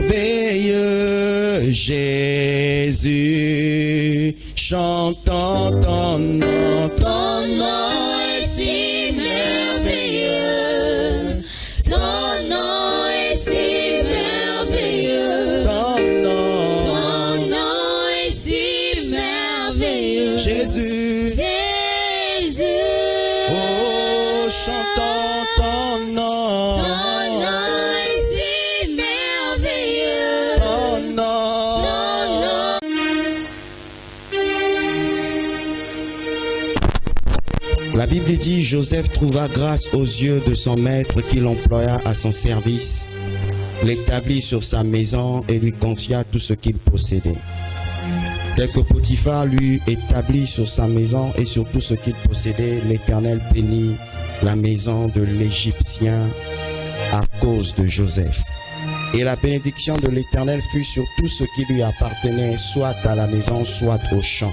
merveilleux Jésus, chantons ton nom. Ton nom est si merveilleux. Ton nom est si merveilleux. Ton nom est si merveilleux. Jésus, Jésus. oh, chantons ton nom. Ton nom est si merveilleux. Ton nom. La Bible dit, Joseph trouva grâce aux yeux de son maître qui l'employa à son service, l'établit sur sa maison et lui confia tout ce qu'il possédait. Dès que Potiphar lui établit sur sa maison et sur tout ce qu'il possédait, l'Éternel bénit la maison de l'Égyptien à cause de Joseph. Et la bénédiction de l'Éternel fut sur tout ce qui lui appartenait, soit à la maison, soit au champ.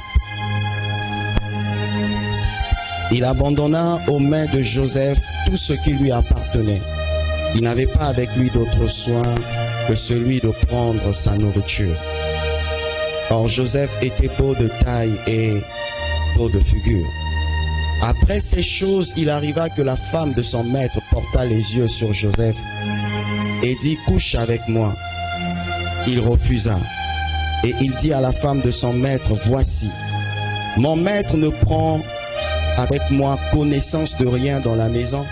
Il abandonna aux mains de Joseph tout ce qui lui appartenait. Il n'avait pas avec lui d'autre soin que celui de prendre sa nourriture. Or Joseph était beau de taille et beau de figure. Après ces choses, il arriva que la femme de son maître porta les yeux sur Joseph et dit, couche avec moi. Il refusa. Et il dit à la femme de son maître, voici, mon maître ne prend avec moi connaissance de rien dans la maison,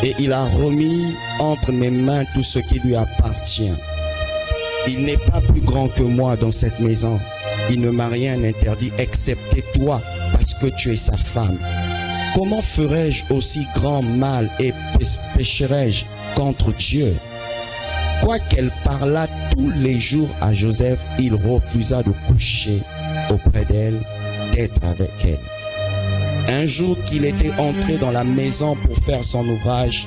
et il a remis entre mes mains tout ce qui lui appartient. Il n'est pas plus grand que moi dans cette maison. Il ne m'a rien interdit, excepté toi, parce que tu es sa femme. Comment ferais-je aussi grand mal et pécherais-je contre Dieu? Quoiqu'elle parlât tous les jours à Joseph, il refusa de coucher auprès d'elle, d'être avec elle. Un jour qu'il était entré dans la maison pour faire son ouvrage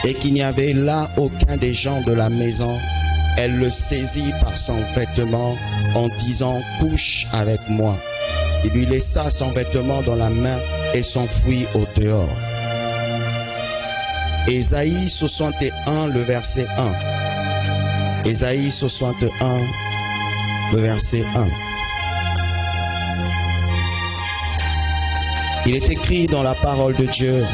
et qu'il n'y avait là aucun des gens de la maison, elle le saisit par son vêtement en disant, couche avec moi. Il lui laissa son vêtement dans la main et s'enfuit au dehors. Ésaïe 61, le verset 1. Ésaïe 61, le verset 1. Il est écrit dans la parole de Dieu,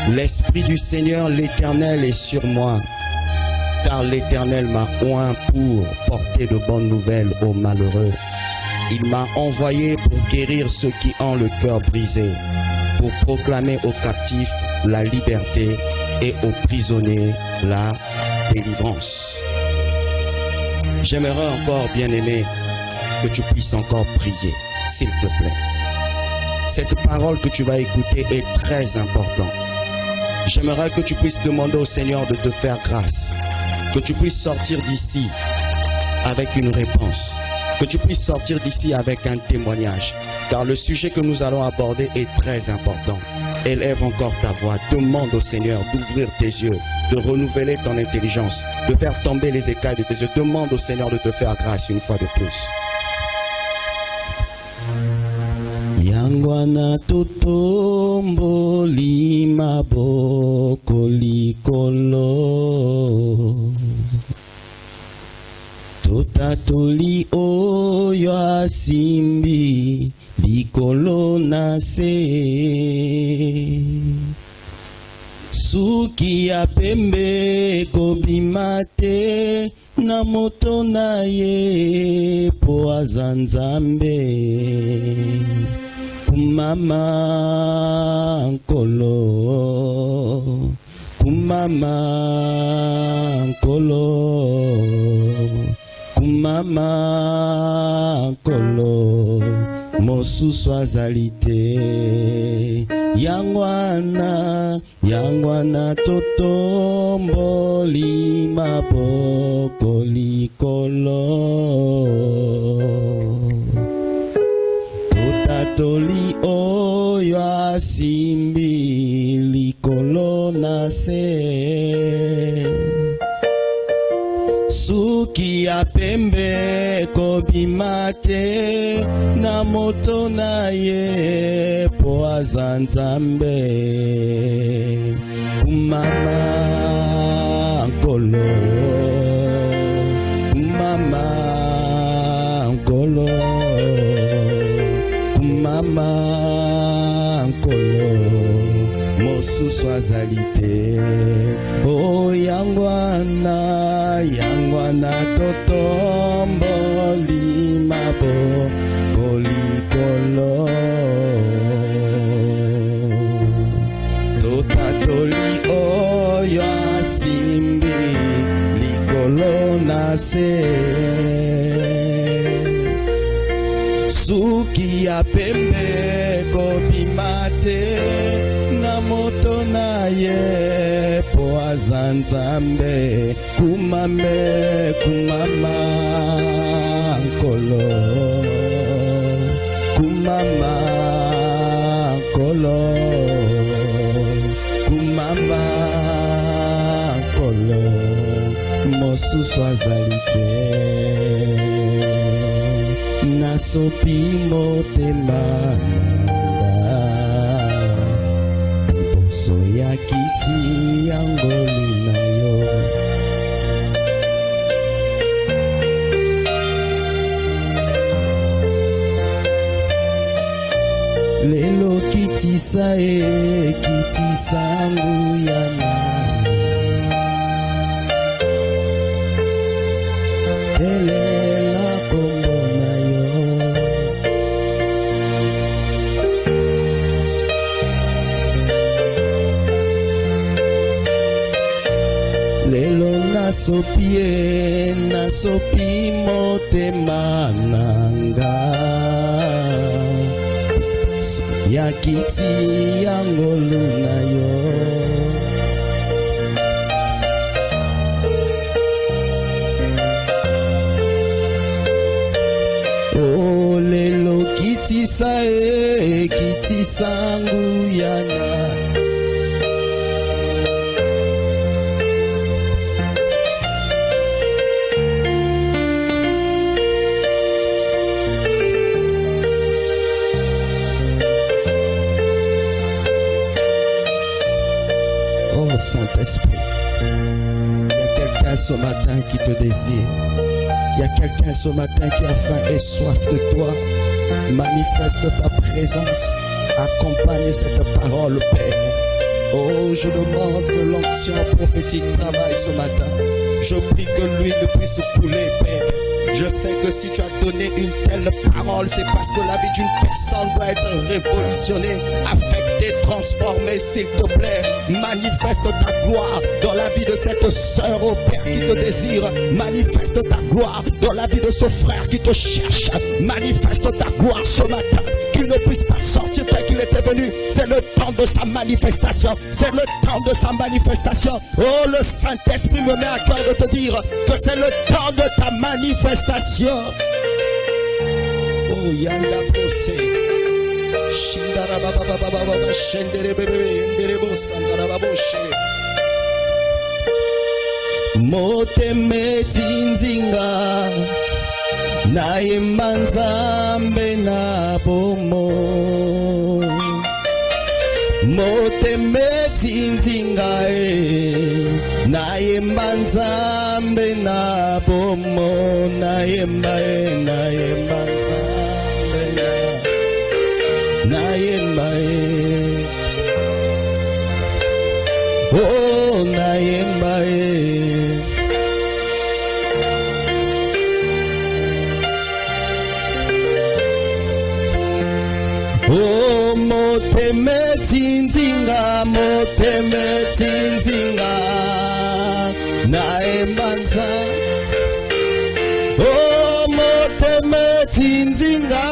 l'Esprit du Seigneur l'Éternel est sur moi, car l'Éternel m'a oint pour porter de bonnes nouvelles aux malheureux. Il m'a envoyé pour guérir ceux qui ont le cœur brisé, pour proclamer aux captifs la liberté et aux prisonniers la délivrance. J'aimerais encore, bien-aimé, que tu puisses encore prier, s'il te plaît. Cette parole que tu vas écouter est très importante. J'aimerais que tu puisses demander au Seigneur de te faire grâce, que tu puisses sortir d'ici avec une réponse, que tu puisses sortir d'ici avec un témoignage, car le sujet que nous allons aborder est très important. Élève encore ta voix, demande au Seigneur d'ouvrir tes yeux, de renouveler ton intelligence, de faire tomber les écailles de tes yeux. Demande au Seigneur de te faire grâce une fois de plus. Yangwana totombo lima boko likolo totatoli oyo asimbi likolo na se suki ya pembe kobima te na moto na ye po aza Nzambe. Kumama nkolo, kumama nkolo, kumama nkolo, mosusu azali te. Yangwana totomboli maboko likolo, totatoli oyo asimbi likolo na se. Suki ya pembe kobima te na moto na ye poaza nzambe kumama nkolo kumama nkolo kumama nkolo mosusu azali te o yangwana totomboli maboko likolo totatoli oyo asimbi likolo na se suki ya pembe kobima te na moto na ye po aza nzambe kumame kumama nkolo kumama nkolo kumama nkolo mosusu azali te nasopi motema nanga liboso ya kiti ya ngolu na yo lelo kitisa kitisa nguyana elela kombo na yo lelo nasopi motema nanga ya kiti ya ngolu na yo oh lelo kitisa kitisa nguyana Saint-Esprit, il y a quelqu'un ce matin qui te désire. Il y a quelqu'un ce matin qui a faim et soif de toi. Manifeste ta présence. Accompagne cette parole, Père. Oh, je demande que l'onction prophétique travaille ce matin. Je prie que l'huile puisse couler, Père. Je sais que si tu as donné une telle parole, c'est parce que la vie d'une personne doit être révolutionnée, affectée, transformée, s'il te plaît. Manifeste ta gloire dans la vie de cette sœur, au Père, qui te désire. Manifeste ta gloire dans la vie de ce frère qui te cherche. Manifeste ta gloire ce matin, qu'il ne puisse pas sortir tel qu'il était venu. C'est le temps de sa manifestation. C'est le temps de sa manifestation. Oh, le Saint-Esprit me met à cœur de te dire que c'est le temps de ta manifestation. Oh, Yanda Bose. Shindara Baba Baba Baba Shendere Bebe Nderebo Sandara Baboshe. Moteme Tinzinga na imanzambe na bomo moteme tinzinga na imanzambe na bomo na yemba nzambe na yemba oh na yemba oh moteme tinzinga na embanza oh moteme tinzinga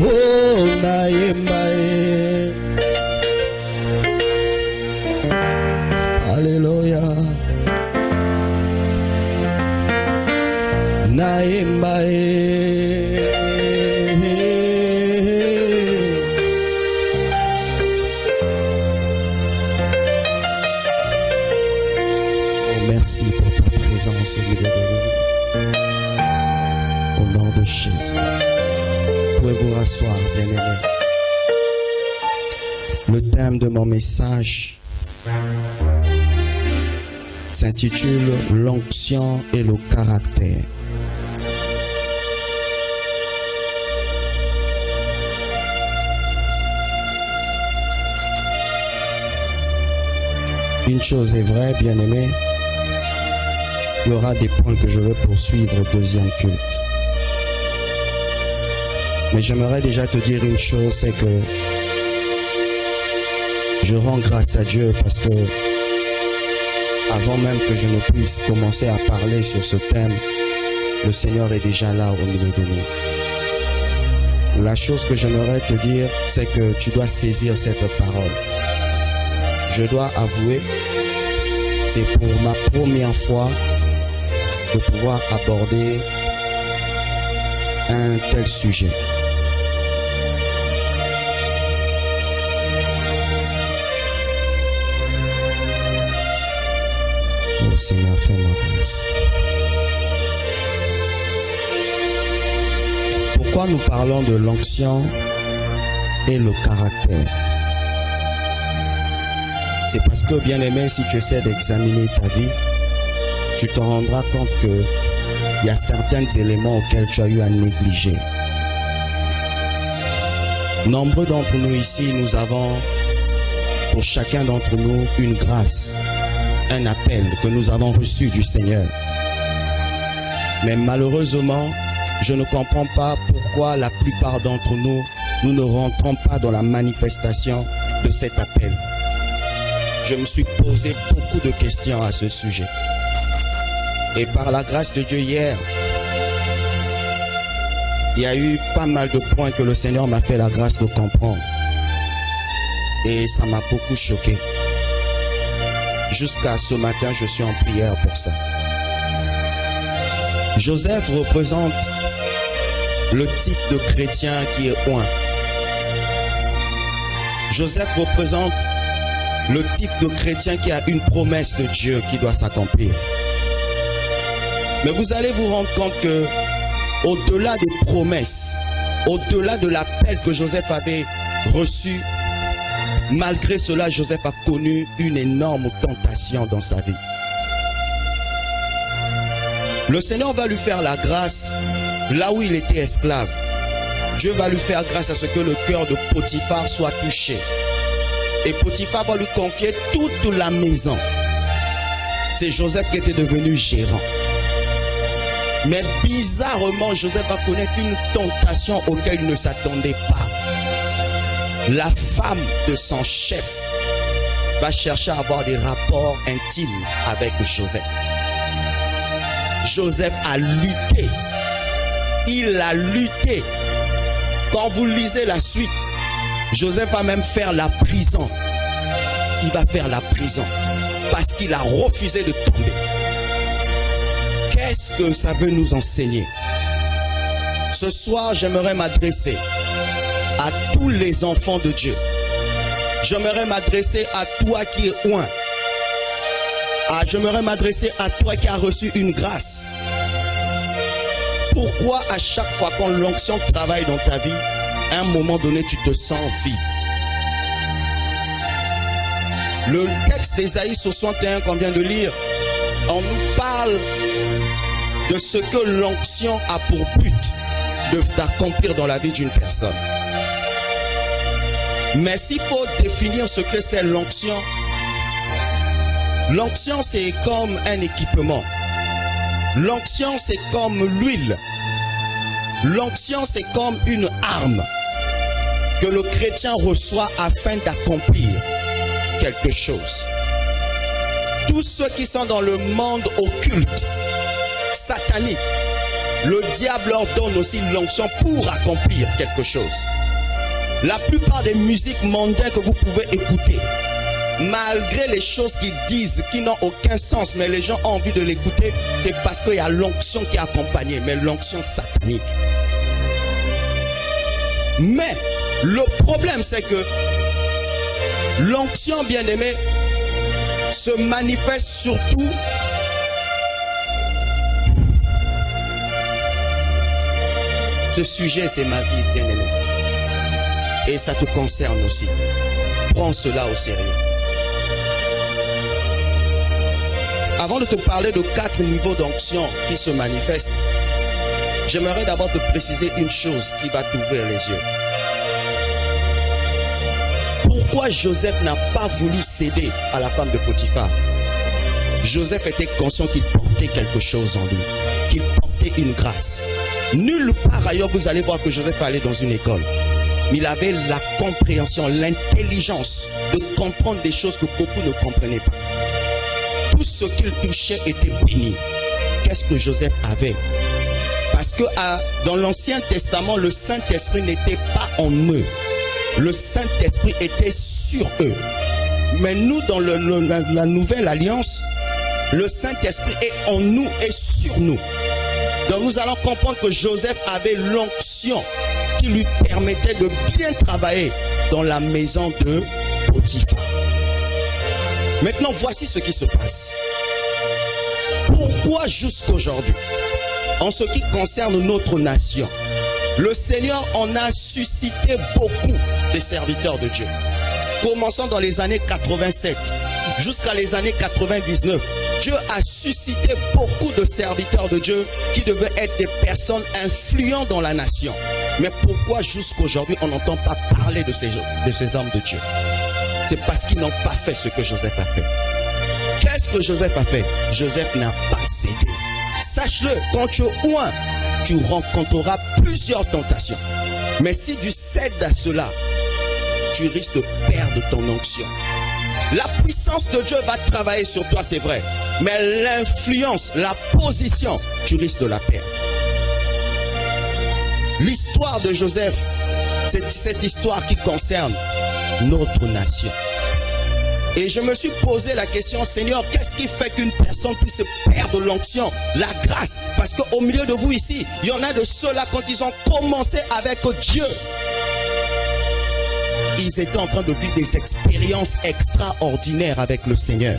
oh na emba Alléluia naimba merci pour ta présence au milieu de nous. Au nom de Jésus. Pouvez-vous rasseoir, bien-aimés. Le thème de mon message s'intitule « L'onction et le caractère ». Une chose est vraie, bien-aimé, il y aura des points que je vais poursuivre au deuxième culte. Mais j'aimerais déjà te dire une chose, c'est que je rends grâce à Dieu parce que avant même que je ne puisse commencer à parler sur ce thème, le Seigneur est déjà là au milieu de nous. La chose que j'aimerais te dire, c'est que tu dois saisir cette parole. Je dois avouer, c'est pour ma première fois de pouvoir aborder un tel sujet. Oh Seigneur, fais-moi grâce. Pourquoi nous parlons de l'onction et le caractère? C'est parce que, bien-aimé, si tu essaies d'examiner ta vie, tu te rendras compte qu'il y a certains éléments auxquels tu as eu à négliger. Nombreux d'entre nous ici, nous avons, pour chacun d'entre nous, une grâce, un appel que nous avons reçu du Seigneur. Mais malheureusement, je ne comprends pas pourquoi la plupart d'entre nous, nous ne rentrons pas dans la manifestation de cet appel. Je me suis posé beaucoup de questions à ce sujet. Et par la grâce de Dieu, hier, il y a eu pas mal de points que le Seigneur m'a fait la grâce de comprendre. Et ça m'a beaucoup choqué. Jusqu'à ce matin, je suis en prière pour ça. Joseph représente le type de chrétien qui est oint. Joseph représente le type de chrétien qui a une promesse de Dieu qui doit s'accomplir. Mais vous allez vous rendre compte que, au-delà des promesses, au-delà de l'appel que Joseph avait reçu, malgré cela, Joseph a connu une énorme tentation dans sa vie. Le Seigneur va lui faire la grâce là où il était esclave. Dieu va lui faire grâce à ce que le cœur de Potiphar soit touché. Et Potiphar va lui confier toute la maison. C'est Joseph qui était devenu gérant. Mais bizarrement, Joseph va connaître une tentation auquel il ne s'attendait pas. La femme de son chef va chercher à avoir des rapports intimes avec Joseph. Joseph a lutté. Il a lutté. Quand vous lisez la suite, Joseph va même faire la prison. Il va faire la prison parce qu'il a refusé de tomber. Qu'est-ce que ça veut nous enseigner? Ce soir, j'aimerais m'adresser à tous les enfants de Dieu. J'aimerais m'adresser à toi qui es oint. J'aimerais m'adresser à toi qui as reçu une grâce. Pourquoi à chaque fois quand l'onction travaille dans ta vie, à un moment donné, tu te sens vide? Le texte d'Ésaïe 61 qu'on vient de lire, on nous parle de ce que l'onction a pour but d'accomplir dans la vie d'une personne. Mais s'il faut définir ce que c'est l'onction, l'onction c'est comme un équipement. L'onction c'est comme l'huile. L'onction c'est comme une arme que le chrétien reçoit afin d'accomplir quelque chose. Tous ceux qui sont dans le monde occulte, satanique, le diable leur donne aussi l'onction pour accomplir quelque chose. La plupart des musiques mondaines que vous pouvez écouter, malgré les choses qu'ils disent qui n'ont aucun sens, mais les gens ont envie de l'écouter, c'est parce qu'il y a l'onction qui est accompagnée, mais l'onction satanique. Mais le problème, c'est que l'onction, bien-aimé, se manifeste surtout Ce sujet, c'est ma vie, bien-aimé. Et ça te concerne aussi. Prends cela au sérieux. Avant de te parler de 4 niveaux d'onction qui se manifestent, j'aimerais d'abord te préciser une chose qui va t'ouvrir les yeux. Pourquoi Joseph n'a pas voulu céder à la femme de Potiphar? Joseph était conscient qu'il portait quelque chose en lui, qu'il portait une grâce. Nulle part ailleurs vous allez voir que Joseph allait dans une école. Il avait la compréhension, l'intelligence de comprendre des choses que beaucoup ne comprenaient pas. Tout ce qu'il touchait était béni. Qu'est-ce que Joseph avait? Parce que dans l'Ancien Testament, le Saint-Esprit n'était pas en eux. Le Saint-Esprit était sur eux. Mais nous, dans la Nouvelle Alliance, le Saint-Esprit est en nous et sur nous. Donc nous allons comprendre que Joseph avait l'onction qui lui permettait de bien travailler dans la maison de Potiphar. Maintenant, voici ce qui se passe. Pourquoi jusqu'aujourd'hui, en ce qui concerne notre nation, le Seigneur en a suscité beaucoup de serviteurs de Dieu. Commençons dans les années 87 jusqu'à les années 99. Dieu a suscité beaucoup de serviteurs de Dieu qui devaient être des personnes influentes dans la nation. Mais pourquoi jusqu'aujourd'hui on n'entend pas parler de ces hommes de Dieu? C'est parce qu'ils n'ont pas fait ce que Joseph a fait. Qu'est-ce que Joseph a fait? Joseph n'a pas cédé. Sache-le, quand tu es loin, tu rencontreras plusieurs tentations. Mais si tu cèdes à cela, tu risques de perdre ton onction. La puissance de Dieu va travailler sur toi, c'est vrai. Mais l'influence, la position, tu risques de la perdre. L'histoire de Joseph, c'est cette histoire qui concerne notre nation. Et je me suis posé la question, Seigneur, qu'est-ce qui fait qu'une personne puisse perdre l'onction, la grâce? Parce qu'au milieu de vous ici, il y en a de ceux-là, quand ils ont commencé avec Dieu, ils étaient en train de vivre des expériences extraordinaires avec le Seigneur.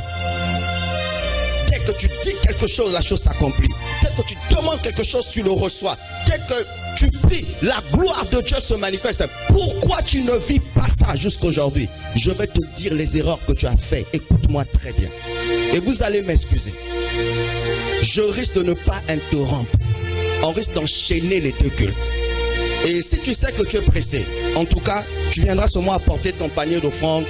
Dès que tu dis quelque chose, la chose s'accomplit. Dès que tu demandes quelque chose, tu le reçois. Dès que tu pries, la gloire de Dieu se manifeste. Pourquoi tu ne vis pas ça jusqu'aujourd'hui? Je vais te dire les erreurs que tu as faites. Écoute-moi très bien. Et vous allez m'excuser. Je risque de ne pas interrompre. On risque d'enchaîner les 2 cultes. Et si tu sais que tu es pressé, en tout cas, tu viendras seulement apporter ton panier d'offrande.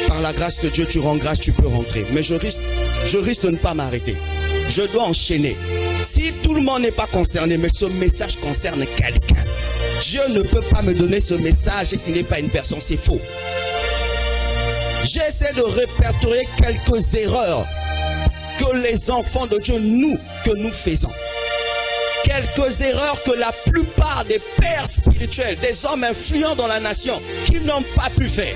Par la grâce de Dieu, tu rends grâce, tu peux rentrer. Mais je risque de ne pas m'arrêter. Je dois enchaîner. Si tout le monde n'est pas concerné, mais ce message concerne quelqu'un, Dieu ne peut pas me donner ce message et qu'il n'est pas une personne, c'est faux. J'essaie de répertorier quelques erreurs que les enfants de Dieu, nous faisons. Quelques erreurs que la plupart des pères spirituels, des hommes influents dans la nation, qui n'ont pas pu faire.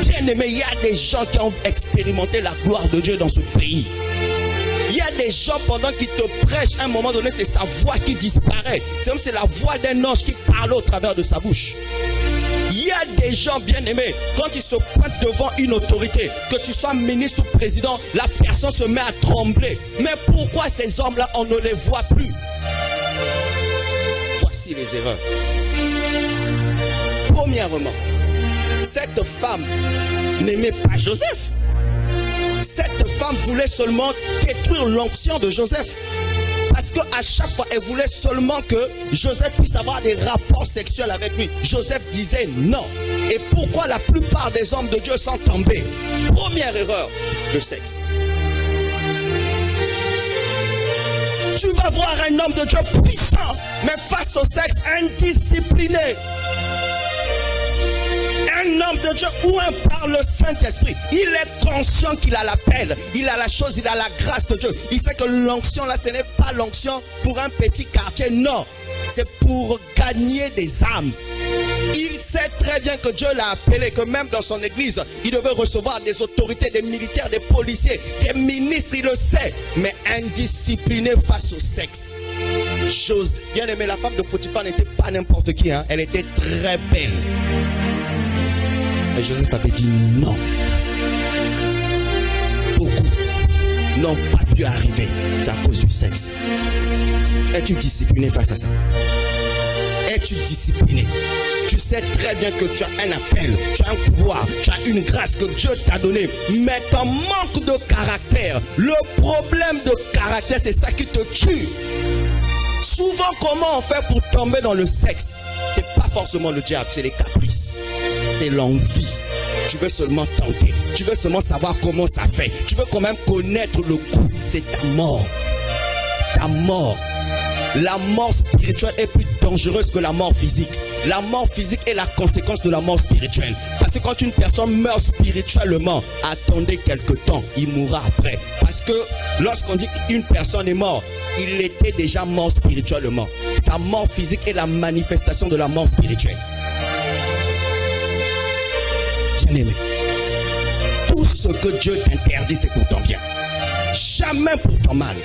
Bien aimé, il y a des gens qui ont expérimenté la gloire de Dieu dans ce pays. Il y a des gens pendant qu'ils te prêchent, à un moment donné, c'est sa voix qui disparaît. C'est comme c'est la voix d'un ange qui parle au travers de sa bouche. Il y a des gens bien aimés, quand ils se pointent devant une autorité, que tu sois ministre ou président, la personne se met à trembler. Mais pourquoi ces hommes-là, on ne les voit plus? Voici les erreurs. Premièrement, cette femme n'aimait pas Joseph. Cette femme voulait seulement détruire l'onction de Joseph. Parce qu'à chaque fois, elle voulait seulement que Joseph puisse avoir des rapports sexuels avec lui. Joseph disait non. Et pourquoi la plupart des hommes de Dieu sont tombés? Première erreur, le sexe. Tu vas voir un homme de Dieu puissant, mais face au sexe, indiscipliné. Un homme de Dieu oué par le Saint-Esprit, il est conscient qu'il a l'appel, il a la chose, il a la grâce de Dieu. Il sait que l'onction là, ce n'est pas l'onction pour un petit quartier, non. C'est pour gagner des âmes. Il sait très bien que Dieu l'a appelé, que même dans son église, il devait recevoir des autorités, des militaires, des policiers, des ministres, il le sait. Mais indiscipliné face au sexe. Bien aimé, la femme de Potiphar n'était pas n'importe qui, hein. Elle était très belle. Et Joseph avait dit non. Beaucoup n'ont pas pu arriver. C'est à cause du sexe. Es-tu discipliné face à ça? es-tu discipliné? Tu sais très bien que tu as un appel, tu as un pouvoir, tu as une grâce que Dieu t'a donnée, mais ton manque de caractère, le problème de caractère, c'est ça qui te tue. Souvent, comment on fait pour tomber dans le sexe? C'est pas forcément le diable, c'est les caprices, c'est l'envie. Tu veux seulement tenter, tu veux seulement savoir comment ça fait, tu veux quand même connaître le goût. C'est ta mort. Ta mort. La mort spirituelle est plus dangereuse que la mort physique. La mort physique est la conséquence de la mort spirituelle. Parce que quand une personne meurt spirituellement, attendez quelque temps, il mourra après. Parce que lorsqu'on dit qu'une personne est morte, il était déjà mort spirituellement. Sa mort physique est la manifestation de la mort spirituelle. Bien-aimé, tout ce que Dieu t'interdit, c'est pour ton bien. Jamais pour ton mal.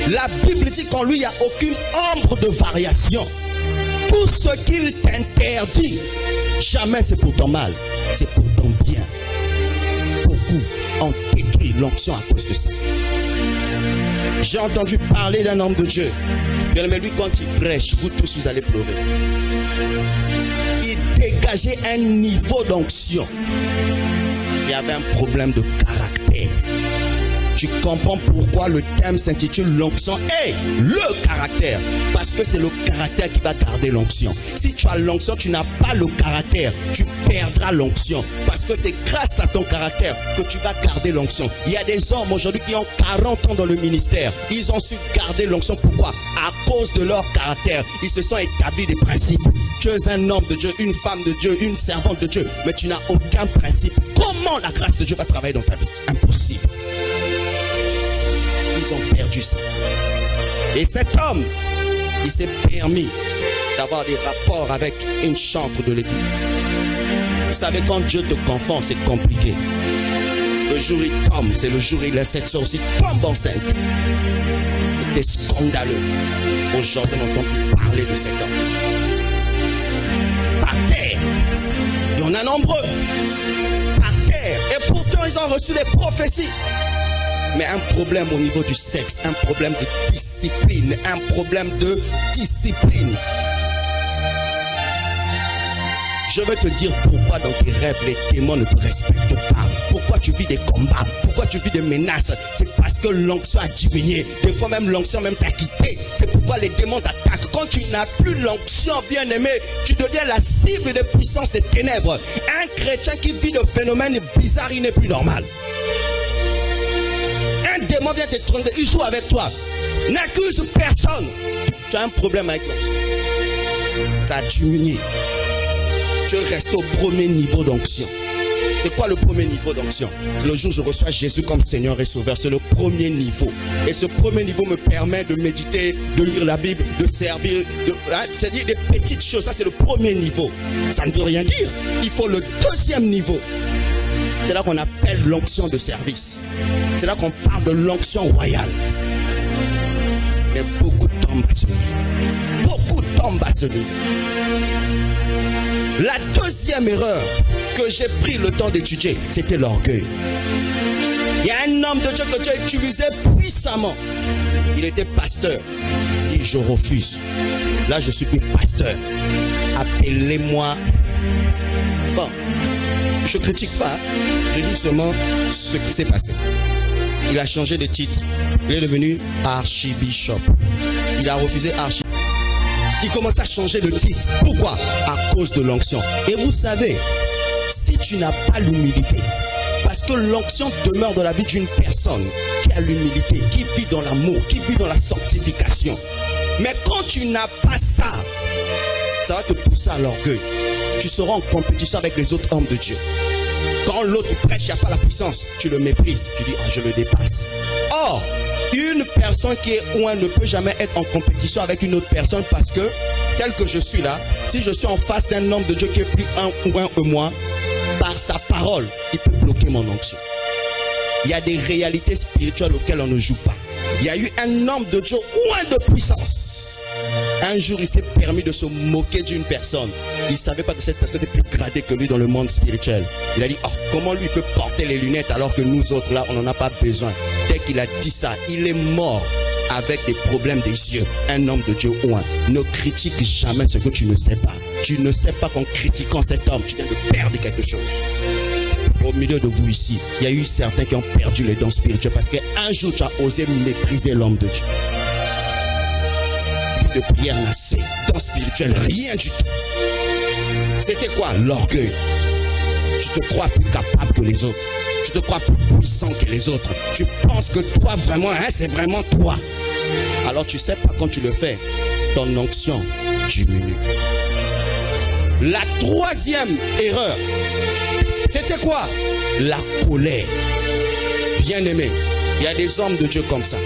La Bible dit qu'en lui, il n'y a aucune ombre de variation. Tout ce qu'il t'interdit, jamais c'est pour ton mal, c'est pour ton bien. Beaucoup ont détruit l'onction à cause de ça. J'ai entendu parler d'un homme de Dieu. Bien aimé, lui, quand il prêche, vous tous, vous allez pleurer. Il dégageait un niveau d'onction. Il y avait un problème de caractère. Tu comprends pourquoi le thème s'intitule l'onction et le caractère. Parce que c'est le caractère qui va garder l'onction. Si tu as l'onction, tu n'as pas le caractère, tu perdras l'onction. Parce que c'est grâce à ton caractère que tu vas garder l'onction. Il y a des hommes aujourd'hui qui ont 40 ans dans le ministère. Ils ont su garder l'onction. Pourquoi? À cause de leur caractère. Ils se sont établis des principes. Tu es un homme de Dieu, une femme de Dieu, une servante de Dieu. Mais tu n'as aucun principe. Comment la grâce de Dieu va travailler dans ta vie? Impossible. Ils ont perdu ça. Et cet homme, il s'est permis d'avoir des rapports avec une chantre de l'église. Vous savez, quand Dieu te confond, c'est compliqué. Le jour où il tombe, c'est le jour où il a cette soeur aussi tombe enceinte. C'était scandaleux. Aujourd'hui, on n'entend plus parler de cet homme. Par terre, il y en a nombreux. Par terre. Et pourtant, ils ont reçu des prophéties. Mais un problème au niveau du sexe, un problème de discipline, un problème de discipline. Je veux te dire pourquoi dans tes rêves, les démons ne te respectent pas. Pourquoi tu vis des combats, pourquoi tu vis des menaces. C'est parce que l'onction a diminué. Des fois même l'onction même t'a quitté. C'est pourquoi les démons t'attaquent. Quand tu n'as plus l'onction, bien aimé, tu deviens la cible des puissances des ténèbres. Un chrétien qui vit de phénomènes bizarres, il n'est plus normal. Un démon vient te tromper, il joue avec toi. N'accuse personne. Tu as un problème avec l'onction. Ça a diminué. Tu restes au premier niveau d'onction. C'est quoi le premier niveau d'onction? Le jour où je reçois Jésus comme Seigneur et Sauveur, c'est le premier niveau. Et ce premier niveau me permet de méditer, de lire la Bible, de servir, c'est-à-dire des petites choses. Ça, c'est le premier niveau. Ça ne veut rien dire. Il faut le deuxième niveau. C'est là qu'on appelle l'onction de service. C'est là qu'on parle de l'onction royale. Mais beaucoup tombent à ce niveau. Beaucoup tombent à ce niveau. La deuxième erreur que j'ai pris le temps d'étudier, c'était l'orgueil. Il y a un homme de Dieu que Dieu utilisait puissamment. Il était pasteur. Il dit, je refuse. Là, je suis plus pasteur. Appelez-moi. Bon. Je ne critique pas, je dis seulement ce qui s'est passé. Il a changé de titre. Il est devenu archibishop. Il a refusé archibishop. Il commence à changer de titre. Pourquoi? À cause de l'onction. Et vous savez, si tu n'as pas l'humilité, parce que l'onction demeure dans la vie d'une personne qui a l'humilité, qui vit dans l'amour, qui vit dans la sanctification. Mais quand tu n'as pas ça, ça va te pousser à l'orgueil. Tu seras en compétition avec les autres hommes de Dieu. Quand l'autre prêche, il n'y a pas la puissance, tu le méprises, tu dis, je le dépasse. Or, une personne qui est loin ne peut jamais être en compétition avec une autre personne parce que, tel que je suis là, si je suis en face d'un homme de Dieu qui est plus loin que moi, par sa parole, il peut bloquer mon onction. Il y a des réalités spirituelles auxquelles on ne joue pas. Il y a eu un homme de Dieu loin de puissance. Un jour, il s'est permis de se moquer d'une personne. Il ne savait pas que cette personne était plus gradée que lui dans le monde spirituel. Il a dit, comment lui peut porter les lunettes alors que nous autres là, on n'en a pas besoin. Dès qu'il a dit ça, il est mort avec des problèmes des yeux, un homme de Dieu ou un, ne critique jamais ce que tu ne sais pas. Tu ne sais pas qu'en critiquant cet homme, tu viens de perdre quelque chose. Au milieu de vous ici, il y a eu certains qui ont perdu les dons spirituels parce qu'un jour tu as osé mépriser l'homme de Dieu. De prière nassée, dons spirituels, rien du tout. C'était quoi? L'orgueil. Tu te crois plus capable que les autres. Tu te crois plus puissant que les autres. Tu penses que toi vraiment, c'est vraiment toi. Alors tu sais pas quand tu le fais, ton onction diminue. La troisième erreur, c'était quoi? La colère. Bien-aimé, il y a des hommes de Dieu comme ça.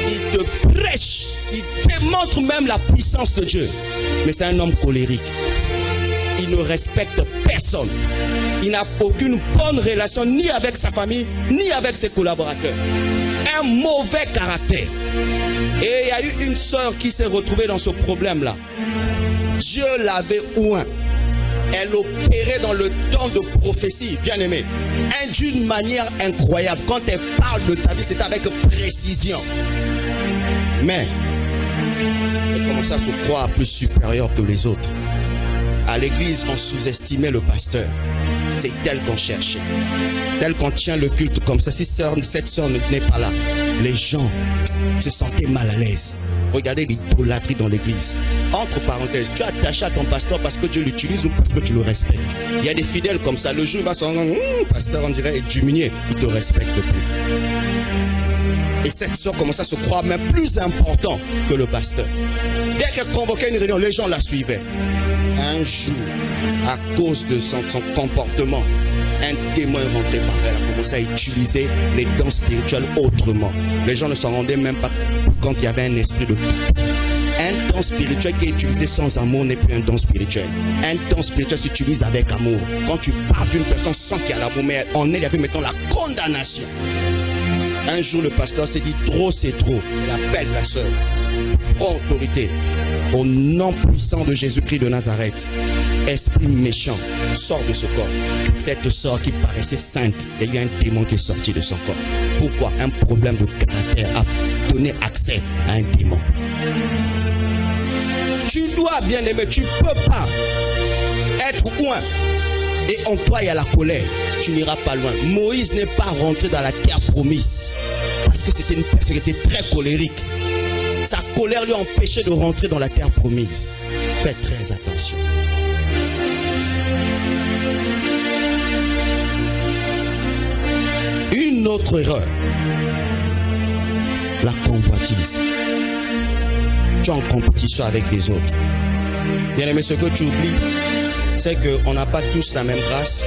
Ils te prêchent, ils démontrent même la puissance de Dieu. Mais c'est un homme colérique. Il ne respecte personne. Il n'a aucune bonne relation ni avec sa famille, ni avec ses collaborateurs. Un mauvais caractère. Et il y a eu une sœur qui s'est retrouvée dans ce problème-là. Dieu l'avait oint. Elle opérait dans le temps de prophétie, bien aimé. Et d'une manière incroyable. Quand elle parle de ta vie, c'est avec précision. Mais elle commence à se croire plus supérieure que les autres. À l'église, on sous-estimait le pasteur. C'est tel qu'on cherchait. Tel qu'on tient le culte comme ça. Si cette sœur n'est pas là, les gens se sentaient mal à l'aise. Regardez l'idolâtrie dans l'église. Entre parenthèses, tu es attaché à ton pasteur parce que Dieu l'utilise ou parce que tu le respectes. Il y a des fidèles comme ça. Le jour il va se rendre, pasteur, on dirait, est diminué. Il ne te respecte plus. Et cette sœur commence à se croire même plus important que le pasteur. Dès qu'elle convoquait une réunion, les gens la suivaient. Un jour, à cause de son comportement, un démon est rentré par elle. Elle a commencé à utiliser les dons spirituels autrement. Les gens ne s'en rendaient même pas quand il y avait un esprit de pique. Un don spirituel qui est utilisé sans amour n'est plus un don spirituel. Un don spirituel s'utilise avec amour. Quand tu parles d'une personne sans qu'il y a l'amour, mais en elle, il y avait, mettons, la condamnation. Un jour, le pasteur s'est dit, trop c'est trop. Il appelle la sœur. Prends autorité. Au nom puissant de Jésus-Christ de Nazareth, esprit méchant, sort de ce corps. Cette sœur qui paraissait sainte, il y a un démon qui est sorti de son corps. Pourquoi? Un problème de caractère a donné accès à un démon. Tu dois, bien aimé, tu ne peux pas être oint. Et en toi, il y a la colère. Tu n'iras pas loin. Moïse n'est pas rentré dans la terre promise parce que c'était une personne qui était très colérique. Sa colère lui a empêché de rentrer dans la terre promise. Faites très attention. Une autre erreur. La convoitise. Tu es en compétition avec les autres. Bien aimé, ce que tu oublies, c'est qu'on n'a pas tous la même grâce.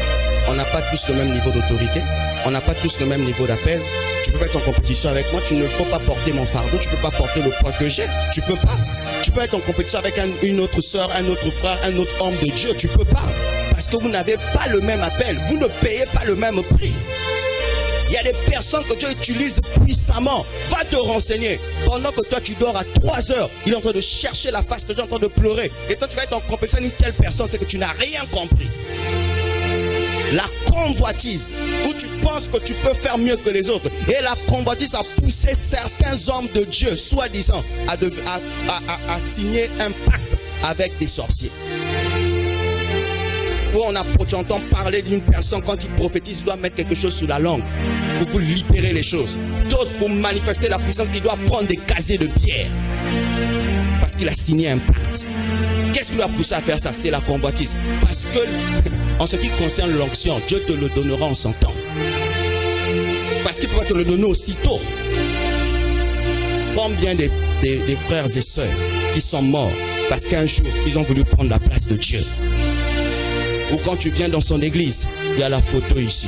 On n'a pas tous le même niveau d'autorité. On n'a pas tous le même niveau d'appel. Tu peux pas être en compétition avec moi. Tu ne peux pas porter mon fardeau. Tu ne peux pas porter le poids que j'ai. Tu peux pas. Tu peux être en compétition avec une autre soeur, un autre frère, un autre homme de Dieu. Tu peux pas. Parce que vous n'avez pas le même appel. Vous ne payez pas le même prix. Il y a des personnes que Dieu utilise puissamment. Va te renseigner. Pendant que toi tu dors à 3 heures, il est en train de chercher la face de Dieu, en train de pleurer. Et toi tu vas être en compétition avec une telle personne, c'est que tu n'as rien compris. La convoitise, où tu penses que tu peux faire mieux que les autres. Et la convoitise a poussé certains hommes de Dieu, soi-disant, à signer un pacte avec des sorciers. Où tu entends parler d'une personne, quand il prophétise, il doit mettre quelque chose sous la langue pour vous libérer les choses. D'autres, pour manifester la puissance, il doit prendre des casiers de pierre parce qu'il a signé un pacte. Qu'est-ce qui lui a poussé à faire ça? C'est la convoitise. Parce que, en ce qui concerne l'onction, Dieu te le donnera en son temps. Parce qu'il pourra te le donner aussitôt. Combien des frères et sœurs qui sont morts parce qu'un jour, ils ont voulu prendre la place de Dieu. Ou quand tu viens dans son église, il y a la photo ici.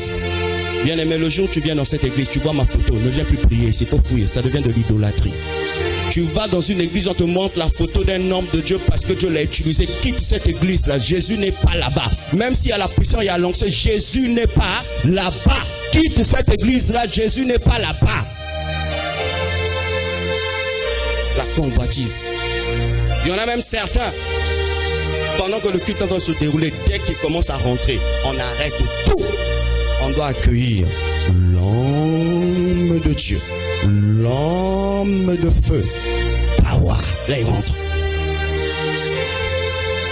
Bien aimé, le jour où tu viens dans cette église, tu vois ma photo, ne viens plus prier ici, il faut fouiller, ça devient de l'idolâtrie. Tu vas dans une église, on te montre la photo d'un homme de Dieu parce que Dieu l'a utilisé. Quitte cette église-là, Jésus n'est pas là-bas. Même s'il y a la puissance, il y a l'onction, Jésus n'est pas là-bas. Quitte cette église-là, Jésus n'est pas là-bas. La convoitise. Il y en a même certains. Pendant que le culte est en train de se dérouler, dès qu'il commence à rentrer, on arrête tout. On doit accueillir l'homme de Dieu. L'homme de feu. Power. Là, il rentre.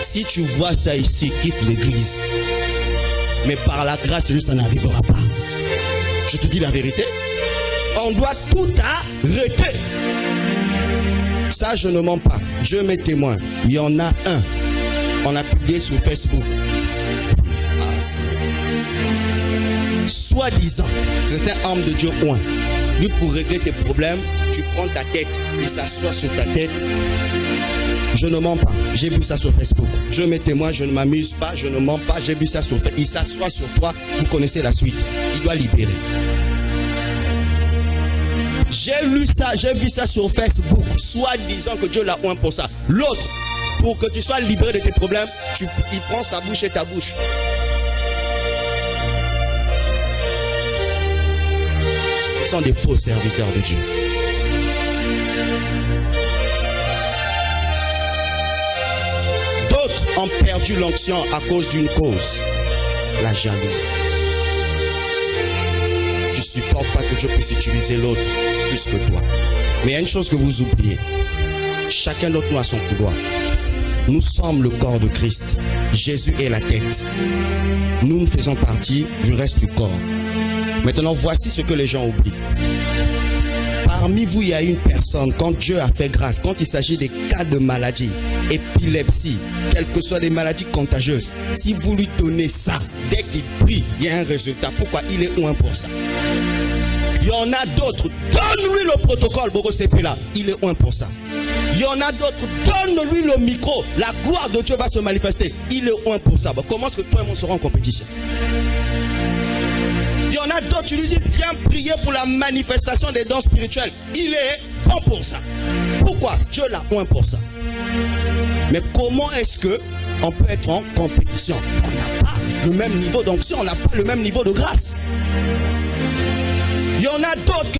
Si tu vois ça ici, quitte l'église. Mais par la grâce de Dieu, ça n'arrivera pas. Je te dis la vérité. On doit tout arrêter. Ça, je ne mens pas. Dieu m'est témoin. Il y en a un. On a publié sur Facebook. Soi-disant, c'est un homme de Dieu oint. Lui, pour régler tes problèmes, tu prends ta tête, il s'assoit sur ta tête. Je ne mens pas, j'ai vu ça sur Facebook. Je mets témoin, je ne m'amuse pas, je ne mens pas, j'ai vu ça sur Facebook. Il s'assoit sur toi, vous connaissez la suite. Il doit libérer. J'ai lu ça, j'ai vu ça sur Facebook, soi-disant que Dieu l'a oint pour ça. L'autre, pour que tu sois libéré de tes problèmes, il prend sa bouche et ta bouche. Ils sont des faux serviteurs de Dieu. D'autres ont perdu l'onction à cause d'une cause, la jalousie. Je ne supporte pas que Dieu puisse utiliser l'autre plus que toi. Mais il y a une chose que vous oubliez. Chacun d'entre nous a son couloir. Nous sommes le corps de Christ. Jésus est la tête. Nous faisons partie du reste du corps. Maintenant, voici ce que les gens oublient. Parmi vous, il y a une personne, quand Dieu a fait grâce, quand il s'agit des cas de maladie, épilepsie, quelles que soient des maladies contagieuses, si vous lui donnez ça, dès qu'il prie, il y a un résultat. Pourquoi? Il est oint pour ça. Il y en a d'autres, donne-lui le protocole, Bogo Sepila, il est oint pour ça. Il y en a d'autres, donne-lui le micro, la gloire de Dieu va se manifester, il est oint pour ça. Bon, comment est-ce que toi et moi serons en compétition? Il y en a d'autres, tu lui dis, viens prier pour la manifestation des dons spirituels. Il est bon pour ça. Pourquoi? Dieu l'a oint pour ça. Mais comment est-ce que on peut être en compétition? On n'a pas le même niveau d'onction, on n'a pas le même niveau de grâce. Il y en a d'autres.